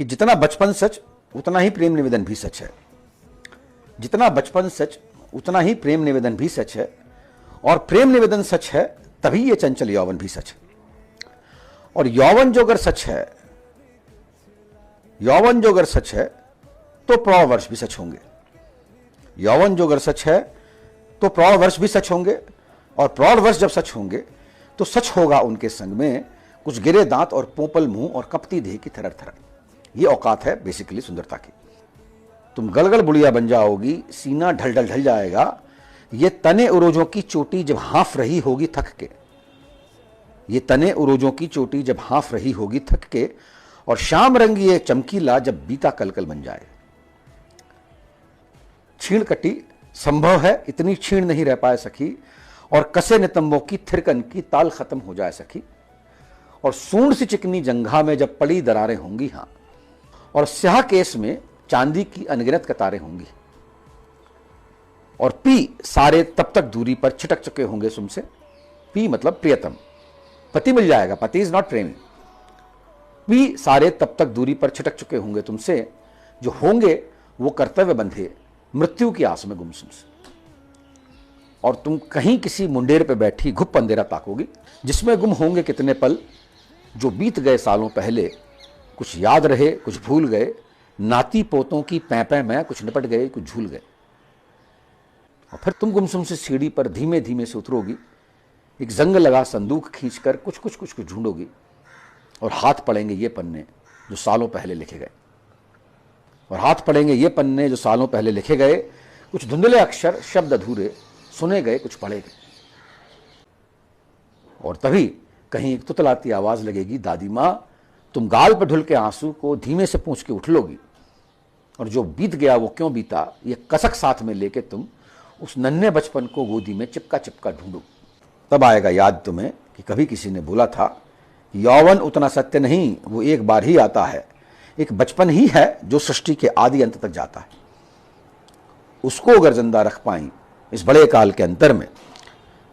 कि जितना बचपन सच उतना ही प्रेम निवेदन भी सच है। जितना बचपन सच उतना ही प्रेम निवेदन भी सच है, और प्रेम निवेदन सच है तभी ये चंचल यौवन भी सच है। और यौवन जो अगर सच है, यौवन जो अगर सच है तो प्रौढ़ वर्ष भी सच होंगे। यौवन जो अगर सच है तो प्रौढ़ वर्ष भी सच होंगे, और प्रौढ़ वर्ष जब सच होंगे तो सच होगा उनके संग में कुछ गिरे दांत और पोपल मुंह और कपती देह की थरर थरर। ये औकात है बेसिकली सुंदरता की। तुम गलगल बुढ़िया बन जाओगी, सीना ढल ढल ढल जाएगा, ये तने उरोजों की चोटी जब हाँफ रही होगी थक के, ये तने उरोजों की चोटी जब हाँफ रही होगी थक के, और शाम रंग ये चमकीला जब बीता कलकल बन जाए। छीण कटी संभव है इतनी छीण नहीं रह पाए सखी, और कसे नितंबों की थिरकन की ताल खत्म हो जाए सखी, और सूंड सी चिकनी जंघा में जब पड़ी दरारें होंगी, हां, और स्याह केस में चांदी की अनगिनत कतारें होंगी, और पी सारे तब तक दूरी पर छिटक चुके होंगे तुमसे। पी मतलब प्रियतम, पति मिल जाएगा, पति इज नॉट प्रेमी। पी सारे तब तक दूरी पर छिटक चुके होंगे तुमसे, जो होंगे वो कर्तव्य बंधे मृत्यु की आस में गुमसुम से। और तुम कहीं किसी मुंडेर पे बैठी घुप अंधेरा ताकोगी, जिसमें गुम होंगे कितने पल जो बीत गए सालों पहले, कुछ याद रहे कुछ भूल गए, नाती पोतों की पैं में कुछ निपट गए कुछ झूल गए। और फिर तुम गुमसुम से सीढ़ी पर धीमे धीमे से उतरोगी, एक जंग लगा संदूक खींचकर कुछ कुछ कुछ कुछ ढूंढोगी, और हाथ पड़ेंगे ये पन्ने जो सालों पहले लिखे गए, और हाथ पड़ेंगे ये पन्ने जो सालों पहले लिखे गए, कुछ धुंधले अक्षर शब्द अधूरे सुने गए कुछ पढ़े गए। और तभी कहीं एक तुतलाती आवाज लगेगी, दादी मां, तुम गाल पर ढुल के आंसू को धीमे से पूंछ के उठ लोगी, और जो बीत गया वो क्यों बीता ये कसक साथ में लेके तुम उस नन्हे बचपन को गोदी में चिपका चिपका ढूंढो। तब आएगा याद तुम्हें कि कभी किसी ने बोला था, यौवन उतना सत्य नहीं, वो एक बार ही आता है, एक बचपन ही है जो सृष्टि के आदि अंत तक जाता है। उसको अगर जिंदा रख पाई इस बड़े काल के अंतर में,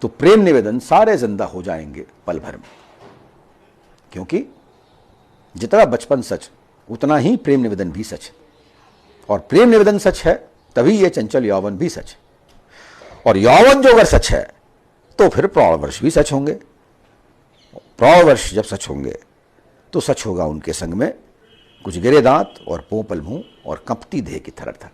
तो प्रेम निवेदन सारे जिंदा हो जाएंगे पल भर में। क्योंकि जितना बचपन सच उतना ही प्रेम निवेदन भी सच है, और प्रेम निवेदन सच है तभी ये चंचल यौवन भी सच है। और यौवन जो अगर सच है तो फिर प्रौढ़ वर्ष भी सच होंगे। प्रौढ़ वर्ष जब सच होंगे तो सच होगा उनके संग में कुछ गिरे दांत और पोपल मुंह और कंपती देह की थरर थर।